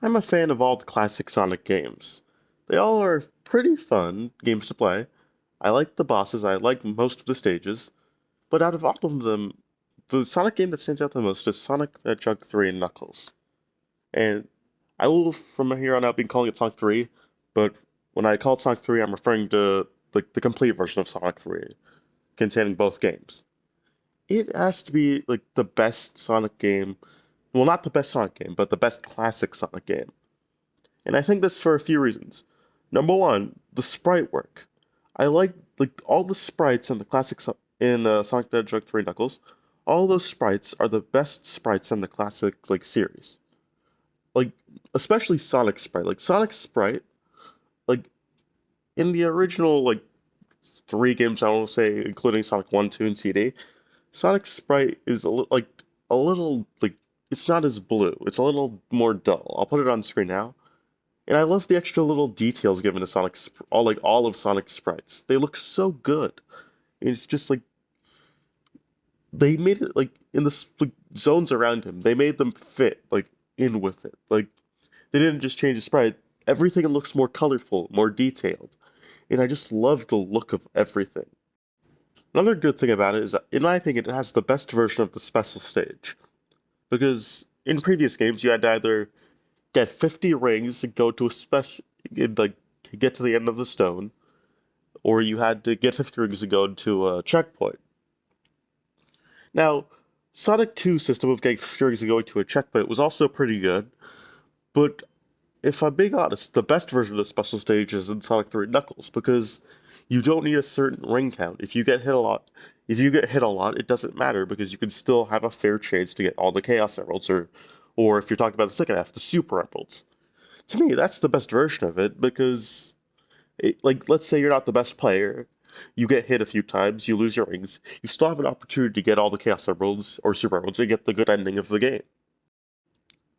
I'm a fan of all the classic Sonic games. They all are pretty fun games to play. I like the bosses, I like most of the stages, but out of all of them, the Sonic game that stands out the most is Sonic the Hedgehog 3 and Knuckles. And I will, from here on out, be calling it Sonic 3, but when I call it Sonic 3, I'm referring to the complete version of Sonic 3, containing both games. It has to be like the best Sonic game. Well, not the best Sonic game, but the best classic Sonic game. And I think this for a few reasons. Number one, the sprite work. I like all the sprites in the Sonic the Hedgehog 3 Knuckles. All those sprites are the best sprites in the classic series. Like especially Sonic sprite. Like Sonic sprite, like in the original three games I want to say, including Sonic 1, 2, and CD, Sonic sprite is a little it's not as blue. It's a little more dull. I'll put it on screen now. And I love the extra little details given to all of Sonic's sprites. They look so good. And it's just like they made it in the zones around him. They made them fit in with it. Like they didn't just change the sprite. Everything looks more colorful, more detailed. And I just love the look of everything. Another good thing about it is that, in my opinion, it has the best version of the special stage. Because in previous games, you had to either get 50 rings to go to a special, like, get to the end of the stone, or you had to get 50 rings to go to a checkpoint. Now, Sonic 2's system of getting 50 rings to go to a checkpoint was also pretty good, but if I'm being honest, the best version of the special stage is in Sonic 3 Knuckles, because you don't need a certain ring count. If you get hit a lot, it doesn't matter because you can still have a fair chance to get all the Chaos Emeralds, or if you're talking about the second half, the Super Emeralds. To me, that's the best version of it because, let's say you're not the best player, you get hit a few times, you lose your rings, you still have an opportunity to get all the Chaos Emeralds or Super Emeralds and get the good ending of the game.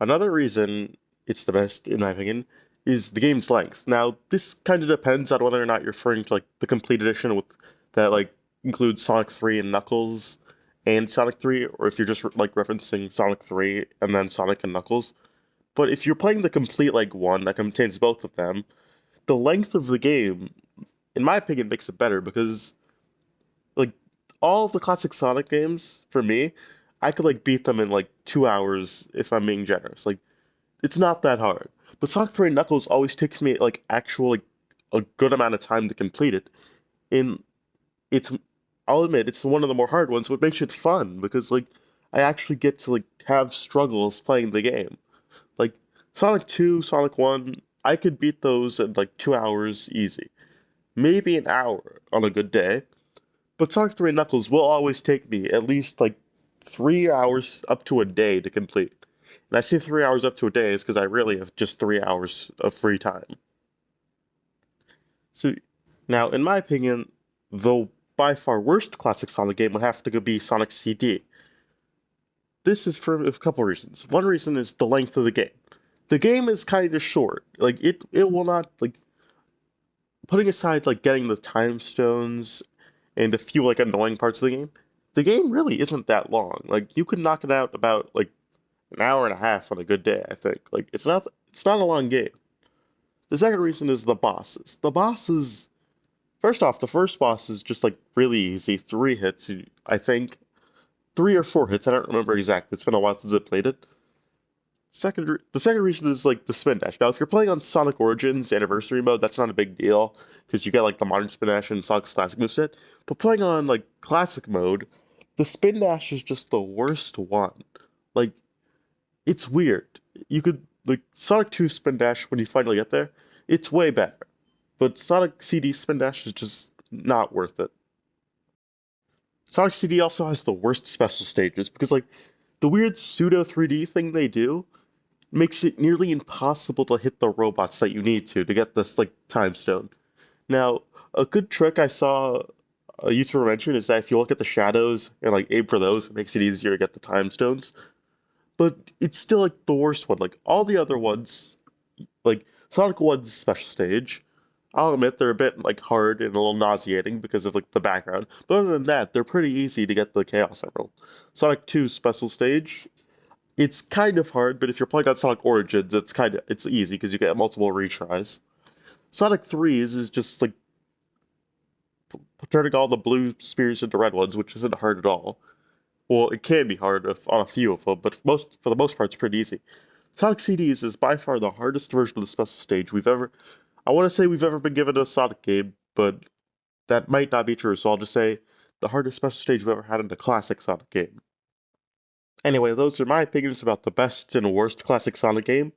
Another reason it's the best, in my opinion, is the game's length. Now, this kind of depends on whether or not you're referring to the complete edition with that includes Sonic 3 and Knuckles and Sonic 3, or if you're just referencing Sonic 3 and then Sonic and Knuckles. But if you're playing the complete one that contains both of them, the length of the game, in my opinion, makes it better because like all of the classic Sonic games, for me, I could beat them in 2 hours if I'm being generous. It's not that hard. But Sonic 3 Knuckles always takes me a good amount of time to complete it. And it's I'll admit it's one of the more hard ones, but makes it fun because I actually get to have struggles playing the game. Like Sonic 2, Sonic 1, I could beat those in 2 hours easy. Maybe an hour on a good day. But Sonic 3 Knuckles will always take me at least 3 hours up to a day to complete. And I say 3 hours up to a day is because I really have just 3 hours of free time. So now, in my opinion, the by far worst classic Sonic game would have to be Sonic CD. This is for a couple reasons. One reason is the length of the game. The game is kind of short. It will not putting aside getting the time stones and a few annoying parts of the game really isn't that long. You could knock it out about an hour and a half on a good day, I think. It's not a long game. The second reason is the bosses. The bosses first off, the first boss is just really easy. Three hits, I think. Three or four hits, I don't remember exactly. It's been a while since I played it. The second reason is the spin dash. Now, if you're playing on Sonic Origins Anniversary mode, that's not a big deal because you get the modern spin dash and Sonic's classic moveset. But playing on classic mode, the spin dash is just the worst one. Like it's weird. You could Sonic 2 spin dash when you finally get there, it's way better. But Sonic CD spin dash is just not worth it. Sonic CD also has the worst special stages because the weird pseudo 3D thing they do makes it nearly impossible to hit the robots that you need to get this time stone. Now, a good trick I saw a YouTuber mention is that if you look at the shadows and aim for those, it makes it easier to get the time stones. But it's still the worst one. All the other ones, Sonic 1's special stage, I'll admit they're a bit hard and a little nauseating because of the background. But other than that, they're pretty easy to get the Chaos Emerald. Sonic 2's special stage, It's kind of hard, but if you're playing on Sonic Origins, it's easy because you get multiple retries. Sonic 3 is just like turning all the blue spheres into red ones, which isn't hard at all. Well, it can be hard on a few of them, but for the most part, it's pretty easy. Sonic CDs is by far the hardest version of the special stage we've ever. I want to say we've ever been given a Sonic game, but that might not be true. So I'll just say the hardest special stage we've ever had in a classic Sonic game. Anyway, those are my opinions about the best and worst classic Sonic game.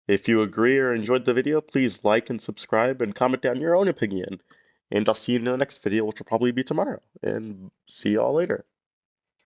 If you agree or enjoyed the video, please like and subscribe and comment down your own opinion. And I'll see you in the next video, which will probably be tomorrow. And see y'all later.